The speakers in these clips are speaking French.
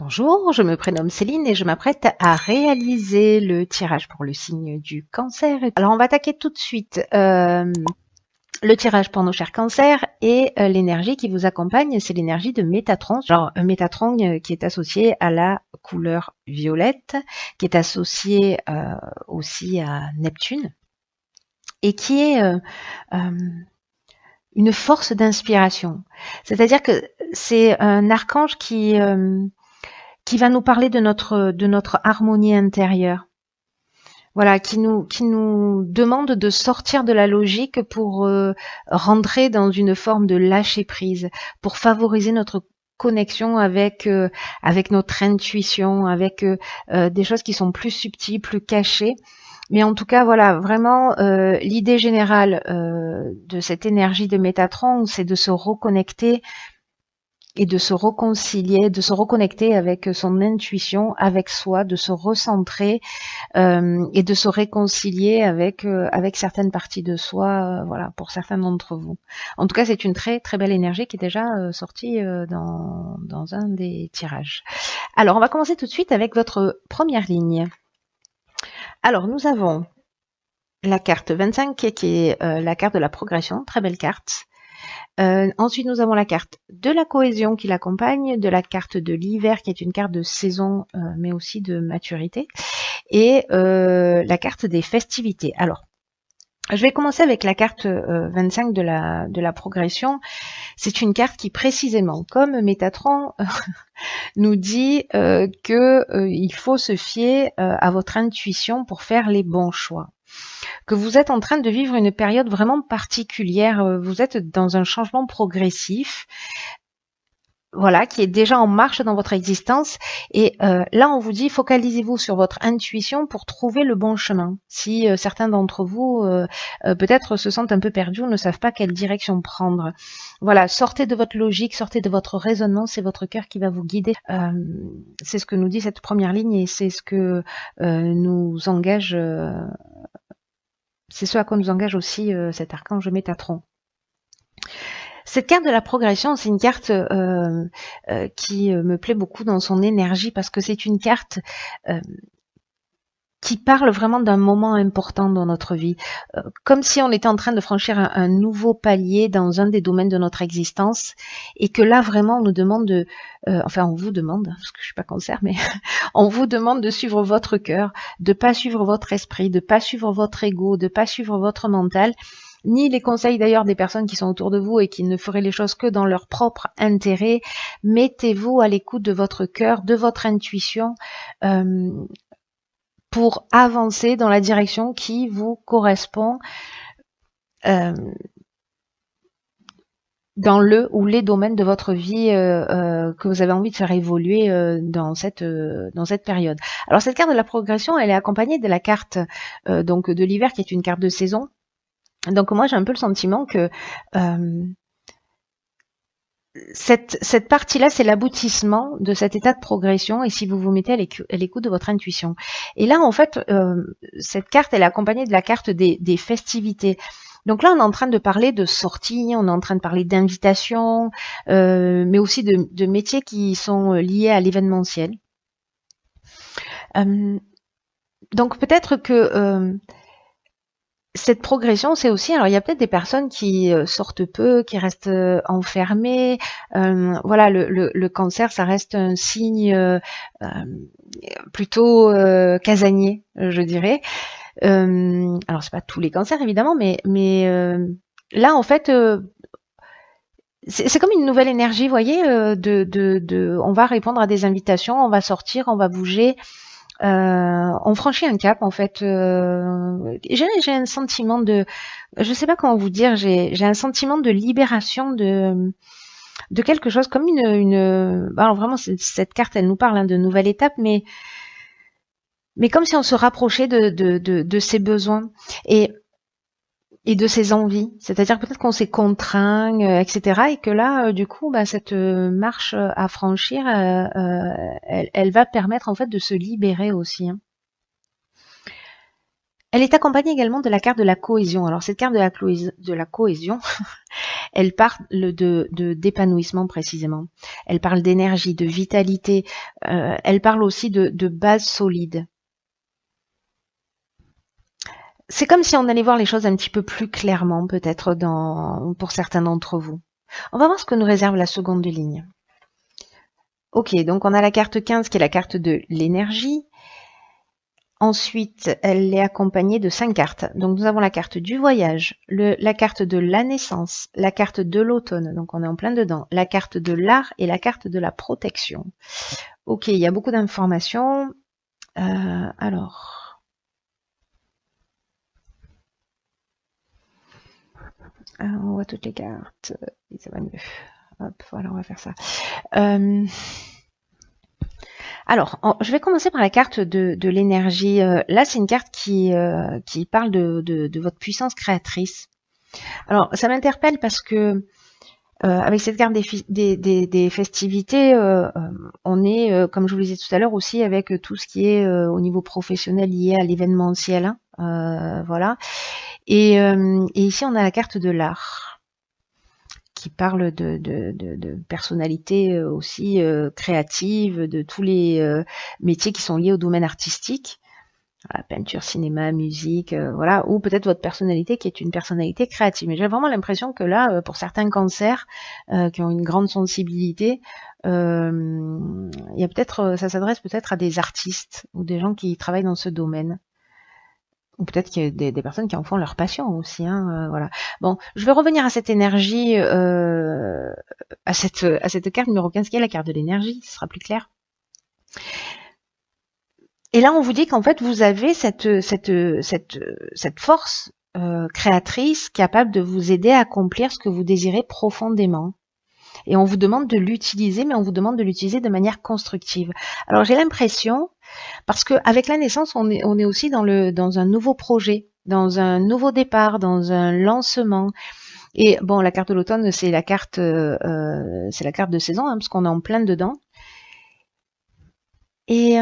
Bonjour, je me prénomme Céline et je m'apprête à réaliser le tirage pour le signe du cancer. Alors on va attaquer tout de suite le tirage pour nos chers cancers et l'énergie qui vous accompagne, c'est l'énergie de Métatron. Alors Métatron qui est associé à la couleur violette, qui est associé aussi à Neptune et qui est une force d'inspiration. C'est-à-dire que c'est un archange qui va nous parler de notre harmonie intérieure. Voilà, qui nous demande de sortir de la logique pour rentrer dans une forme de lâcher prise, pour favoriser notre connexion avec notre intuition, avec des choses qui sont plus subtiles, plus cachées. Mais en tout cas, voilà, vraiment, l'idée générale de cette énergie de Métatron, c'est de se reconnecter et de se réconcilier, de se reconnecter avec son intuition, avec soi, de se recentrer et de se réconcilier avec certaines parties de soi, voilà, pour certains d'entre vous. En tout cas, c'est une très très belle énergie qui est déjà sortie dans un des tirages. Alors, on va commencer tout de suite avec votre première ligne. Alors, nous avons la carte 25 qui est la carte de la progression, très belle carte. Ensuite, nous avons la carte de la cohésion qui l'accompagne, de la carte de l'hiver qui est une carte de saison, mais aussi de maturité, et la carte des festivités. Alors, je vais commencer avec la carte 25 de la progression. C'est une carte qui précisément, comme Métatron, nous dit qu'il faut se fier à votre intuition pour faire les bons choix. Que vous êtes en train de vivre une période vraiment particulière, vous êtes dans un changement progressif, voilà, qui est déjà en marche dans votre existence. Et là, on vous dit, focalisez-vous sur votre intuition pour trouver le bon chemin. Si certains d'entre vous, peut-être se sentent un peu perdus ou ne savent pas quelle direction prendre. Voilà, sortez de votre logique, sortez de votre raisonnement, c'est votre cœur qui va vous guider. C'est ce que nous dit cette première ligne et c'est ce que nous engage... c'est ce à quoi nous engage aussi cet archange Métatron. Cette carte de la progression, c'est une carte qui me plaît beaucoup dans son énergie parce que c'est une carte qui parle vraiment d'un moment important dans notre vie, comme si on était en train de franchir un nouveau palier dans un des domaines de notre existence et que là vraiment on nous demande de, enfin on vous demande, parce que je suis pas cancer, mais on vous demande de suivre votre cœur, de pas suivre votre esprit, de pas suivre votre ego, de pas suivre votre mental, ni les conseils d'ailleurs des personnes qui sont autour de vous et qui ne feraient les choses que dans leur propre intérêt. Mettez-vous à l'écoute de votre cœur, de votre intuition, pour avancer dans la direction qui vous correspond dans le ou les domaines de votre vie que vous avez envie de faire évoluer dans cette période. Alors cette carte de la progression, elle est accompagnée de la carte donc de l'hiver qui est une carte de saison. Donc moi j'ai un peu le sentiment que cette partie-là, c'est l'aboutissement de cet état de progression et si vous vous mettez à l'écoute de votre intuition. Et là, en fait, cette carte, elle est accompagnée de la carte des festivités. Donc là, on est en train de parler de sorties, on est en train de parler d'invitations, mais aussi de métiers qui sont liés à l'événementiel. Donc peut-être que cette progression, c'est aussi, alors il y a peut-être des personnes qui sortent peu, qui restent enfermées. Voilà, le cancer, ça reste un signe plutôt casanier, je dirais. Alors c'est pas tous les cancers évidemment, mais là en fait, c'est comme une nouvelle énergie, vous voyez, on va répondre à des invitations, on va sortir, on va bouger. On franchit un cap en fait. J'ai un sentiment de, je sais pas comment vous dire, j'ai un sentiment de libération de quelque chose comme alors vraiment cette carte elle nous parle de nouvelle étape, mais comme si on se rapprochait de ses besoins et de ses envies. C'est-à-dire peut-être qu'on s'est contraint, etc. Et que là, du coup, cette marche à franchir, elle va permettre en fait de se libérer aussi. Hein. Elle est accompagnée également de la carte de la cohésion. Alors cette carte de la cohésion, Elle parle d'épanouissement précisément. Elle parle d'énergie, de vitalité. Elle parle aussi de base solide. C'est comme si on allait voir les choses un petit peu plus clairement, peut-être pour certains d'entre vous. On va voir ce que nous réserve la seconde ligne. Ok, donc on a la carte 15 qui est la carte de l'énergie. Ensuite, elle est accompagnée de 5 cartes. Donc nous avons la carte du voyage, la carte de la naissance, la carte de l'automne, donc on est en plein dedans, la carte de l'art et la carte de la protection. Ok, il y a beaucoup d'informations. Alors, on voit toutes les cartes, et ça va mieux. Hop, voilà, on va faire ça. Alors, je vais commencer par la carte de l'énergie. Là, c'est une carte qui parle de votre puissance créatrice. Alors, ça m'interpelle parce que avec cette carte des festivités, on est, comme je vous le disais tout à l'heure, aussi avec tout ce qui est au niveau professionnel lié à l'événementiel. Hein, voilà. Et ici, on a la carte de l'art qui parle de personnalités aussi créatives, de tous les métiers qui sont liés au domaine artistique. Voilà, peinture, cinéma, musique, voilà, ou peut-être votre personnalité qui est une personnalité créative. Mais j'ai vraiment l'impression que là, pour certains cancers qui ont une grande sensibilité, il y a peut-être, ça s'adresse peut-être à des artistes ou des gens qui travaillent dans ce domaine. Ou peut-être qu'il y a des personnes qui en font leur passion aussi. Hein, voilà. Bon, je vais revenir à cette énergie, à cette carte numéro 15 qui est la carte de l'énergie, ce sera plus clair. Et là, on vous dit qu'en fait, vous avez cette force créatrice capable de vous aider à accomplir ce que vous désirez profondément. Et on vous demande de l'utiliser, mais on vous demande de l'utiliser de manière constructive. Alors, j'ai l'impression, parce qu'avec la naissance, on est aussi dans un nouveau projet, dans un nouveau départ, dans un lancement. Et bon, la carte de l'automne, c'est la carte de saison, hein, parce qu'on est en plein dedans. Et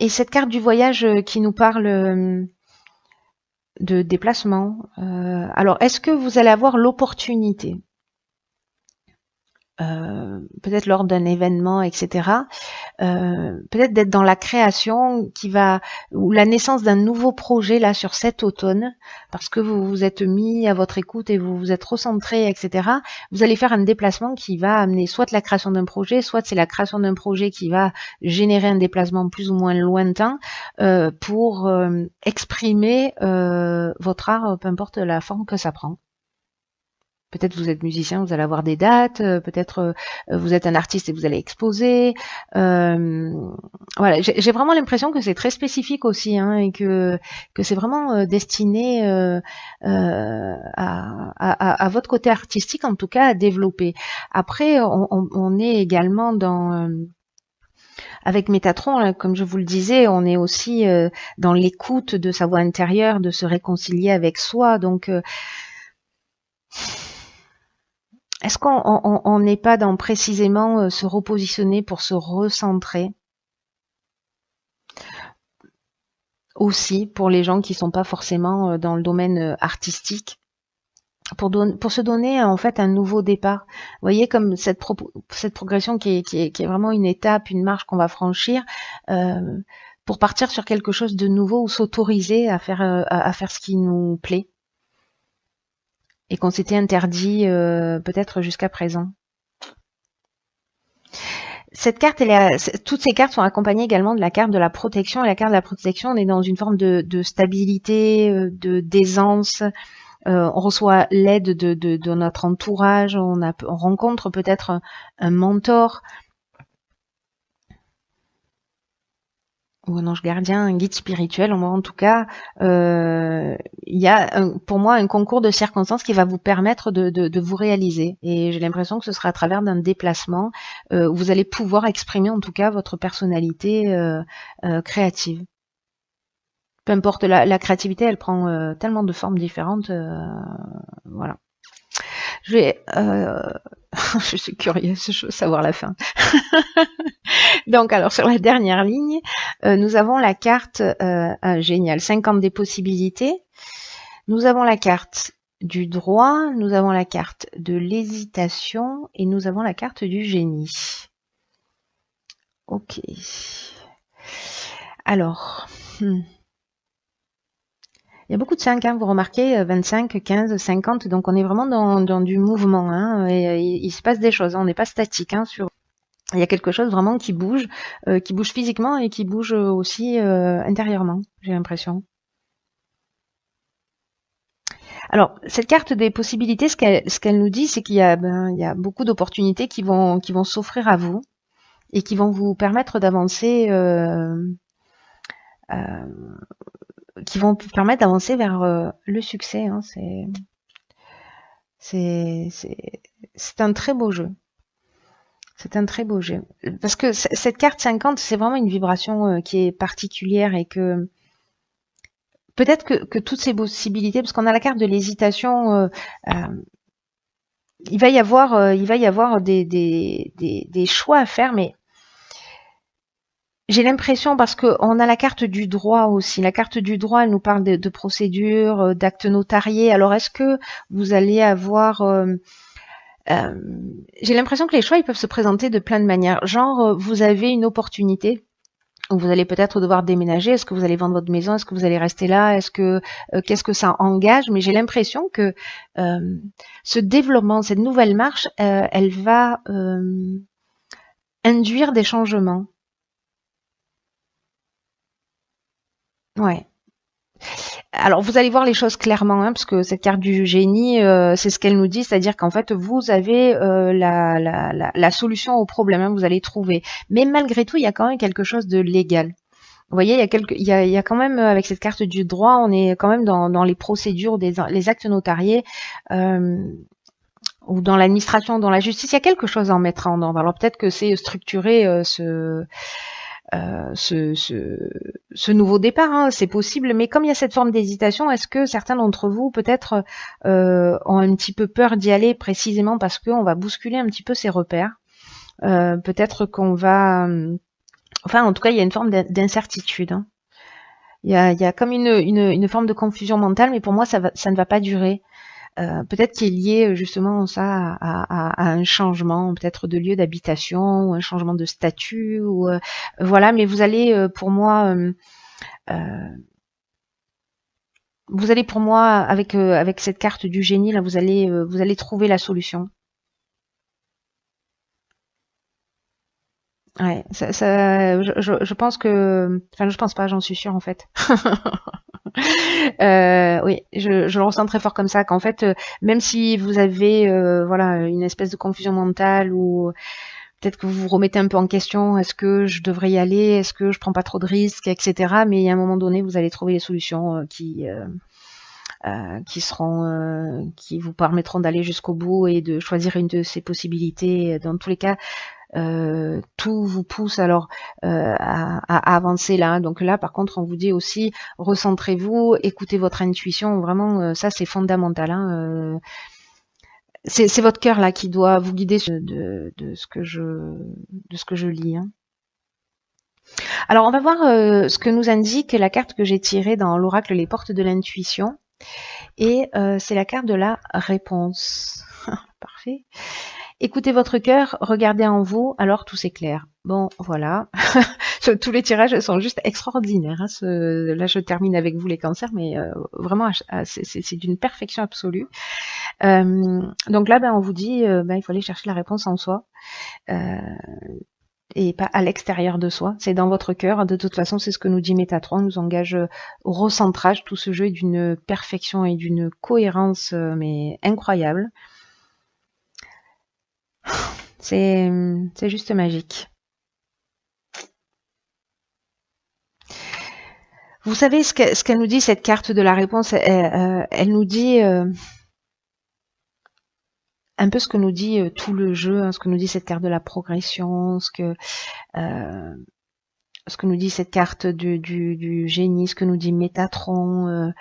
cette carte du voyage qui nous parle de déplacement. Alors, est-ce que vous allez avoir l'opportunité, peut-être lors d'un événement, etc., peut-être d'être dans la création ou la naissance d'un nouveau projet là sur cet automne, parce que vous vous êtes mis à votre écoute et vous vous êtes recentré, etc. Vous allez faire un déplacement qui va amener soit la création d'un projet, soit c'est la création d'un projet qui va générer un déplacement plus ou moins lointain pour exprimer votre art, peu importe la forme que ça prend. Peut-être vous êtes musicien, vous allez avoir des dates, peut-être vous êtes un artiste et vous allez exposer. Voilà, j'ai vraiment l'impression que c'est très spécifique aussi, hein, et que c'est vraiment destiné à votre côté artistique, en tout cas, à développer. Après, on est également dans avec Métatron, comme je vous le disais, on est aussi dans l'écoute de sa voix intérieure, de se réconcilier avec soi. Donc est-ce qu'on n'est pas dans précisément se repositionner pour se recentrer aussi pour les gens qui sont pas forcément dans le domaine artistique, pour se donner en fait un nouveau départ. Vous voyez, comme cette progression qui est vraiment une étape, une marche qu'on va franchir pour partir sur quelque chose de nouveau ou s'autoriser à faire ce qui nous plaît et qu'on s'était interdit peut-être jusqu'à présent. Cette carte, toutes ces cartes sont accompagnées également de la carte de la protection. Et la carte de la protection, on est dans une forme de stabilité, d'aisance. On reçoit l'aide de notre entourage. On rencontre peut-être un mentor ou un ange gardien, un guide spirituel. En tout cas, il y a pour moi un concours de circonstances qui va vous permettre de vous réaliser. Et j'ai l'impression que ce sera à travers d'un déplacement où vous allez pouvoir exprimer en tout cas votre personnalité créative. Peu importe, la créativité, elle prend tellement de formes différentes. Voilà. Je suis curieuse de savoir la fin. Donc, alors, sur la dernière ligne, nous avons la carte, génial, 50 des possibilités. Nous avons la carte du droit, nous avons la carte de l'hésitation et nous avons la carte du génie. Ok. Alors, il y a beaucoup de 5, hein, vous remarquez, 25, 15, 50, donc on est vraiment dans du mouvement, hein, et il se passe des choses, hein, on n'est pas statique, hein, il y a quelque chose vraiment qui bouge physiquement et qui bouge aussi intérieurement, j'ai l'impression. Alors, cette carte des possibilités, ce qu'elle nous dit, c'est qu'il y a, il y a beaucoup d'opportunités qui vont s'offrir à vous et qui vont vous permettre d'avancer, qui vont vous permettre d'avancer vers le succès, hein. C'est, c'est, c'est un très beau jeu. C'est un très beau jeu. Parce que cette carte 50, c'est vraiment une vibration qui est particulière et que peut-être que toutes ces possibilités, parce qu'on a la carte de l'hésitation, il va y avoir des choix à faire, mais j'ai l'impression, parce qu'on a la carte du droit aussi. La carte du droit, elle nous parle de procédures, d'actes notariés. Alors, est-ce que vous allez avoir... j'ai l'impression que les choix, ils peuvent se présenter de plein de manières. Genre, vous avez une opportunité où vous allez peut-être devoir déménager. Est-ce que vous allez vendre votre maison? Est-ce que vous allez rester là? Est-ce que qu'est-ce que ça engage? Mais j'ai l'impression que ce développement, cette nouvelle marche, elle va induire des changements. Ouais. Alors vous allez voir les choses clairement, hein, parce que cette carte du génie, c'est ce qu'elle nous dit, c'est-à-dire qu'en fait vous avez la solution au problème, hein, vous allez trouver. Mais malgré tout, il y a quand même quelque chose de légal. Vous voyez, il y a quand même, avec cette carte du droit, on est quand même dans les procédures, les actes notariés, euh, ou dans l'administration, dans la justice, il y a quelque chose à en mettre en ordre. Alors peut-être que c'est structurer ce nouveau départ, hein, c'est possible, mais comme il y a cette forme d'hésitation, est-ce que certains d'entre vous peut-être ont un petit peu peur d'y aller précisément parce qu'on va bousculer un petit peu ses repères, peut-être qu'on va... Enfin, en tout cas, il y a une forme d'incertitude, hein. Il y a comme une forme de confusion mentale, mais pour moi, ça ne va pas durer. Peut-être qu'il est lié justement ça à un changement, peut-être de lieu d'habitation, ou un changement de statut, ou voilà. Mais pour moi, vous allez pour moi avec cette carte du génie là, vous allez trouver la solution. Ouais, je pense que, enfin, je pense pas, j'en suis sûre en fait. Oui, je le ressens très fort comme ça, qu'en fait, même si vous avez, voilà, une espèce de confusion mentale ou peut-être que vous vous remettez un peu en question, est-ce que je devrais y aller, est-ce que je prends pas trop de risques, etc. Mais à un moment donné, vous allez trouver les solutions qui vous permettront d'aller jusqu'au bout et de choisir une de ces possibilités. Dans tous les cas, tout vous pousse alors à avancer là. Donc là, par contre, on vous dit aussi recentrez-vous, écoutez votre intuition. Vraiment, ça c'est fondamental, hein. C'est votre cœur là qui doit vous guider de ce que je lis, hein. Alors, on va voir ce que nous indique la carte que j'ai tirée dans l'oracle Les Portes de l'Intuition. Et c'est la carte de la réponse. Parfait. Écoutez votre cœur, regardez en vous, alors tout s'éclaire. Bon, voilà. Tous les tirages sont juste extraordinaires, hein. Là, je termine avec vous les cancers, mais vraiment, c'est d'une perfection absolue. Donc là, on vous dit, il faut aller chercher la réponse en soi. Et pas à l'extérieur de soi, c'est dans votre cœur. De toute façon, c'est ce que nous dit Métatron, nous engage au recentrage. Tout ce jeu est d'une perfection et d'une cohérence mais incroyable. C'est juste magique. Vous savez ce qu'elle nous dit, cette carte de la réponse, elle nous dit un peu ce que nous dit tout le jeu, hein, ce que nous dit cette carte de la progression, ce que nous dit cette carte du génie, ce que nous dit Métatron,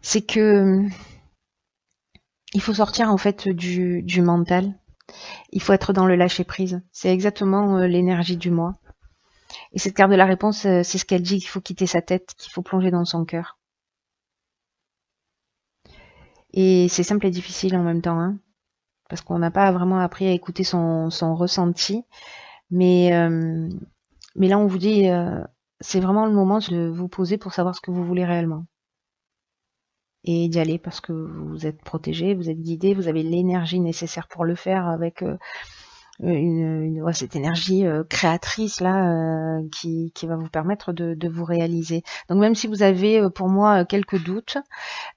c'est que il faut sortir en fait du mental. Il faut être dans le lâcher prise. C'est exactement l'énergie du moi. Et cette carte de la réponse, c'est ce qu'elle dit, qu'il faut quitter sa tête, qu'il faut plonger dans son cœur. Et c'est simple et difficile en même temps, hein, parce qu'on n'a pas vraiment appris à écouter son ressenti. Mais, euh, mais là, on vous dit, c'est vraiment le moment de vous poser pour savoir ce que vous voulez réellement. Et d'y aller parce que vous êtes protégé, vous êtes guidé, vous avez l'énergie nécessaire pour le faire avec ouais, cette énergie créatrice là qui va vous permettre de vous réaliser. Donc même si vous avez pour moi quelques doutes,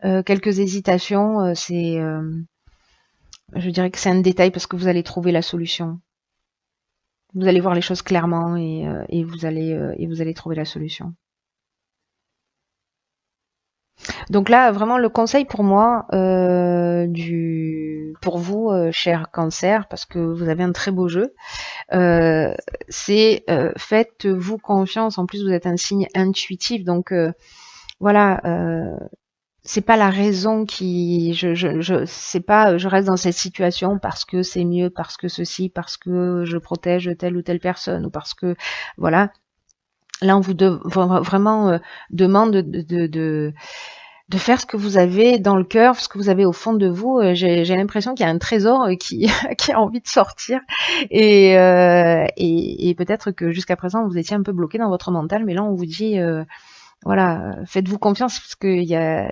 quelques hésitations, je dirais que c'est un détail parce que vous allez trouver la solution. Vous allez voir les choses clairement et vous allez trouver la solution. Donc là, vraiment, le conseil pour moi, pour vous, cher Cancer, parce que vous avez un très beau jeu, c'est faites-vous confiance. En plus, vous êtes un signe intuitif, donc voilà. C'est pas la raison qui, c'est pas, je reste dans cette situation parce que c'est mieux, parce que ceci, parce que je protège telle ou telle personne, ou parce que, voilà. Là, on vous vraiment demande de faire ce que vous avez dans le cœur, ce que vous avez au fond de vous. J'ai l'impression qu'il y a un trésor qui, qui a envie de sortir. Et peut-être que jusqu'à présent, vous étiez un peu bloqué dans votre mental, mais là, on vous dit, voilà, faites-vous confiance, parce qu'il y a...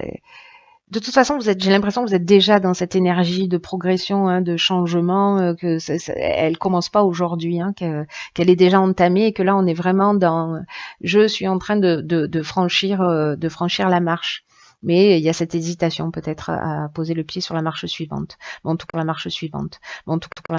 De toute façon, j'ai l'impression que vous êtes déjà dans cette énergie de progression, hein, de changement, que elle commence pas aujourd'hui, hein, qu'elle est déjà entamée et que là, on est vraiment dans, je suis en train de franchir la marche. Mais il y a cette hésitation peut-être à poser le pied sur la marche suivante. Bon, en tout cas, la marche suivante. Bon, en tout cas,